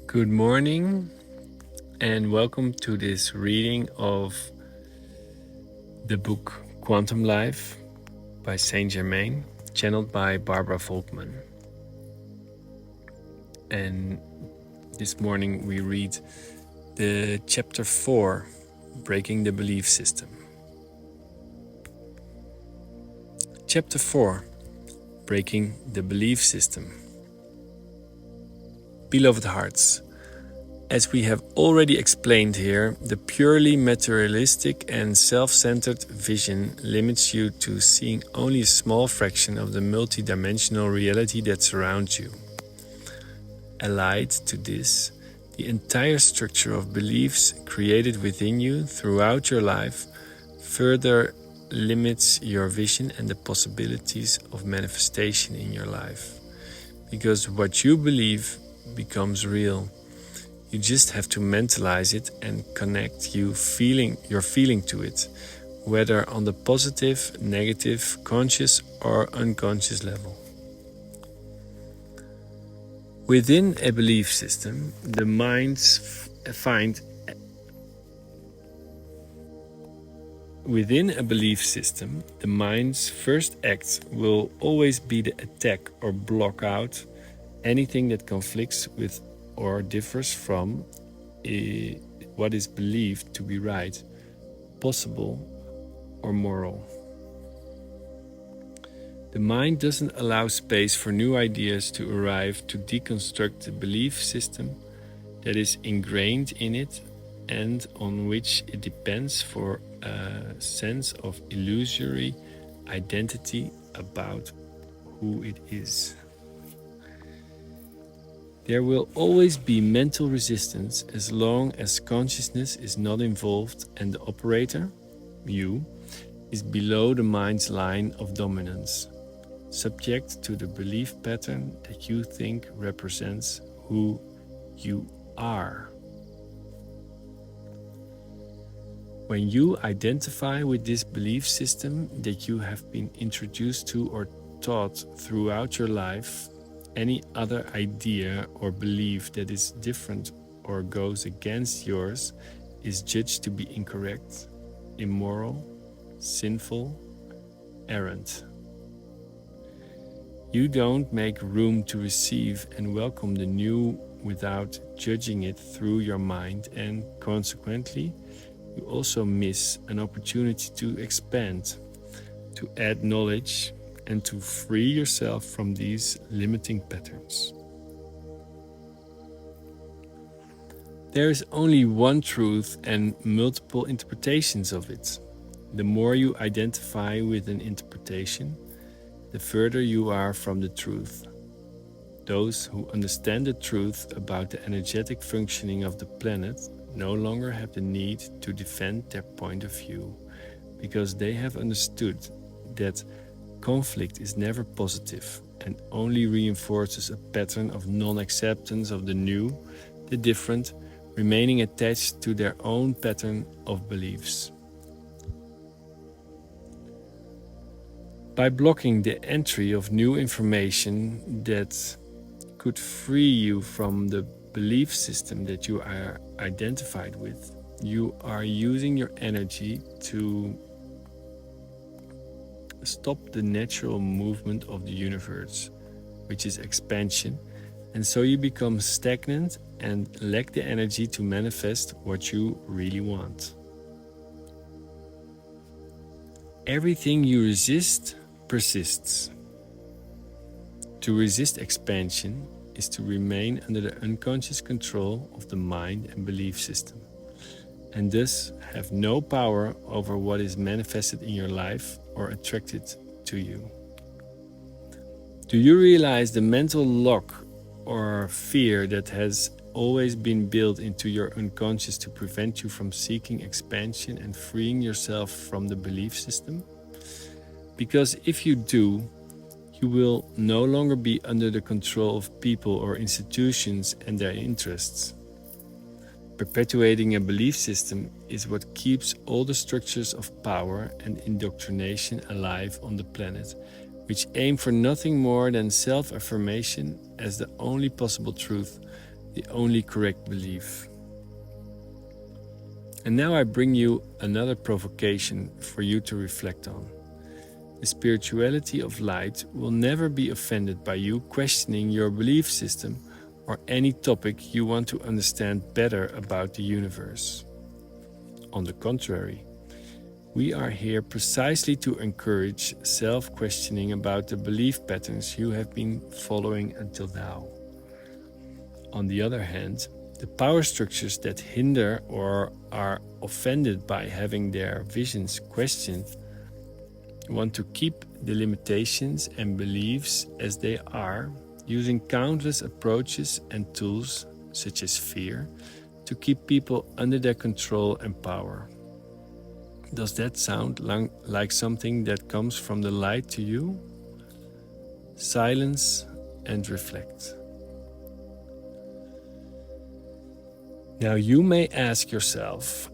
Good morning and welcome to this reading of the book Quantum Life by Saint Germain, channeled by Barbara Volkman. And this morning we read the chapter 4, Breaking the Belief System. Chapter 4, Breaking the Belief System. Beloved hearts, as we have already explained here, the purely materialistic and self-centered vision limits you to seeing only a small fraction of the multidimensional reality that surrounds you. Allied to this, the entire structure of beliefs created within you throughout your life further limits your vision and the possibilities of manifestation in your life. Because what you believe becomes real. You just have to mentalize it and connect your feeling to it, whether on the positive, negative, conscious or unconscious level. Within a belief system, the mind's first act will always be the attack or block out anything that conflicts with or differs from what is believed to be right, possible, or moral. The mind doesn't allow space for new ideas to arrive to deconstruct the belief system that is ingrained in it and on which it depends for a sense of illusory identity about who it is. There will always be mental resistance as long as consciousness is not involved and the operator, you, is below the mind's line of dominance, subject to the belief pattern that you think represents who you are. When you identify with this belief system that you have been introduced to or taught throughout your life, any other idea or belief that is different or goes against yours is judged to be incorrect, immoral, sinful, errant. You don't make room to receive and welcome the new without judging it through your mind, and consequently, you also miss an opportunity to expand, to add knowledge, and to free yourself from these limiting patterns. There is only one truth and multiple interpretations of it. The more you identify with an interpretation, the further you are from the truth. Those who understand the truth about the energetic functioning of the planet no longer have the need to defend their point of view, because they have understood that conflict is never positive and only reinforces a pattern of non-acceptance of the new, the different, remaining attached to their own pattern of beliefs. By blocking the entry of new information that could free you from the belief system that you are identified with, you are using your energy to stop the natural movement of the universe, which is expansion, and so you become stagnant and lack the energy to manifest what you really want. Everything you resist persists. To resist expansion is to remain under the unconscious control of the mind and belief system, and thus have no power over what is manifested in your life or attracted to you. Do you realize the mental lock or fear that has always been built into your unconscious to prevent you from seeking expansion and freeing yourself from the belief system? Because if you do, you will no longer be under the control of people or institutions and their interests. Perpetuating a belief system is what keeps all the structures of power and indoctrination alive on the planet, which aim for nothing more than self-affirmation as the only possible truth, the only correct belief. And now I bring you another provocation for you to reflect on. The spirituality of light will never be offended by you questioning your belief system or any topic you want to understand better about the universe. On the contrary, we are here precisely to encourage self-questioning about the belief patterns you have been following until now. On the other hand, the power structures that hinder or are offended by having their visions questioned want to keep the limitations and beliefs as they are, using countless approaches and tools, such as fear, to keep people under their control and power. Does that sound like something that comes from the light to you? Silence and reflect. Now you may ask yourself,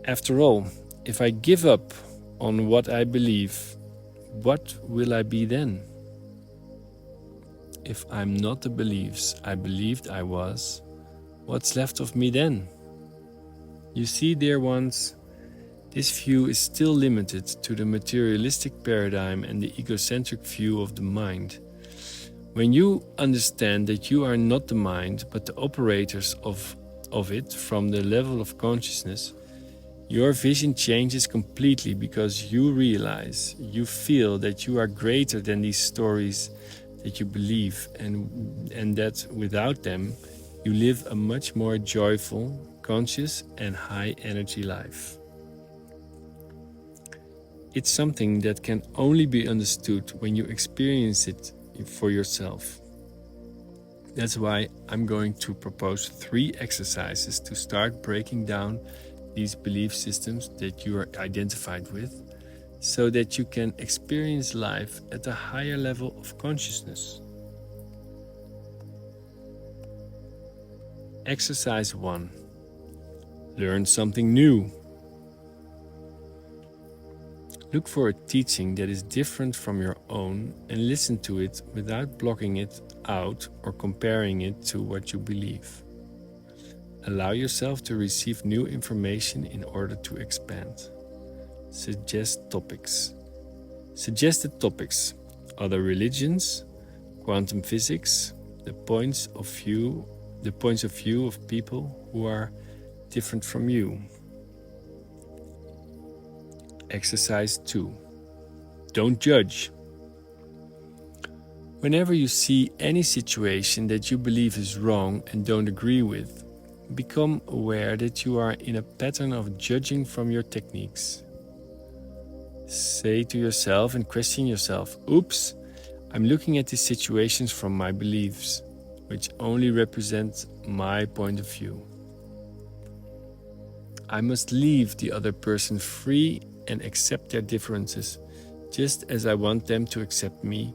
after all, if I give up on what I believe, what will I be then? If I'm not the beliefs I believed I was, what's left of me then? You see, dear ones, this view is still limited to the materialistic paradigm and the egocentric view of the mind. When you understand that you are not the mind, but the operators of it from the level of consciousness, your vision changes completely because you realize, you feel that you are greater than these stories that you believe and that without them, you live a much more joyful, conscious and high energy life. It's something that can only be understood when you experience it for yourself. That's why I'm going to propose 3 exercises to start breaking down these belief systems that you are identified with, so that you can experience life at a higher level of consciousness. Exercise 1. Learn something new. Look for a teaching that is different from your own and listen to it without blocking it out or comparing it to what you believe. Allow yourself to receive new information in order to expand. Suggest topics. Suggested topics: other religions, quantum physics, the points of view of people who are different from you. Exercise 2. Don't judge. Whenever you see any situation that you believe is wrong and don't agree with, become aware that you are in a pattern of judging from your techniques. Say to yourself and question yourself, oops, I'm looking at these situations from my beliefs, which only represent my point of view. I must leave the other person free and accept their differences, just as I want them to accept me.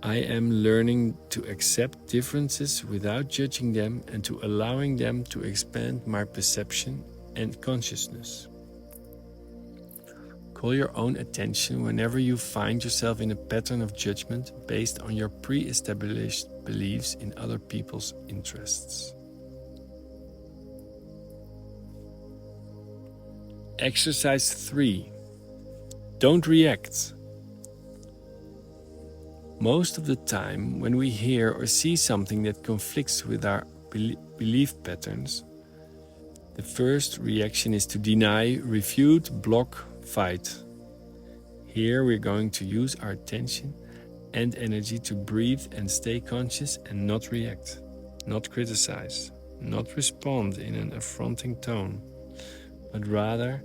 I am learning to accept differences without judging them and to allowing them to expand my perception and consciousness. Call your own attention whenever you find yourself in a pattern of judgment based on your pre-established beliefs in other people's interests. Exercise 3. Don't react. Most of the time, when we hear or see something that conflicts with our belief patterns, the first reaction is to deny, refute, block, fight. Here we're going to use our attention and energy to breathe and stay conscious and not react, not criticize, not respond in an affronting tone, but rather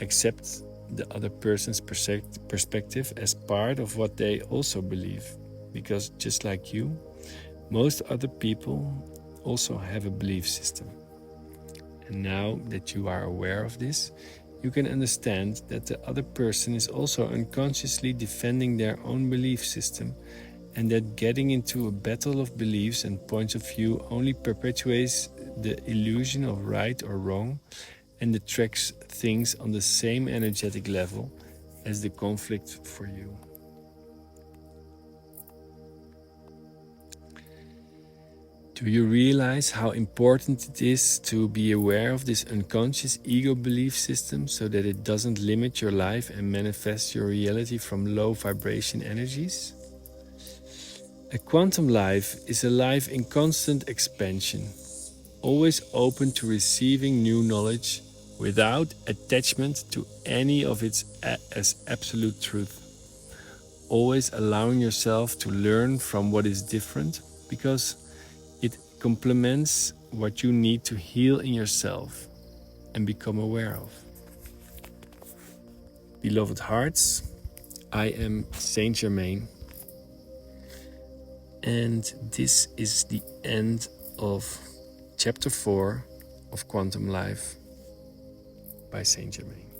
accept the other person's perspective as part of what they also believe. Because just like you, most other people also have a belief system. And now that you are aware of this, you can understand that the other person is also unconsciously defending their own belief system, and that getting into a battle of beliefs and points of view only perpetuates the illusion of right or wrong and attracts things on the same energetic level as the conflict for you. Do you realize how important it is to be aware of this unconscious ego belief system so that it doesn't limit your life and manifest your reality from low vibration energies? A quantum life is a life in constant expansion, always open to receiving new knowledge without attachment to any of it as absolute truth. Always allowing yourself to learn from what is different because it complements what you need to heal in yourself and become aware of. Beloved hearts, I am Saint Germain, and this is the end of Chapter 4 of Quantum Life by Saint Germain.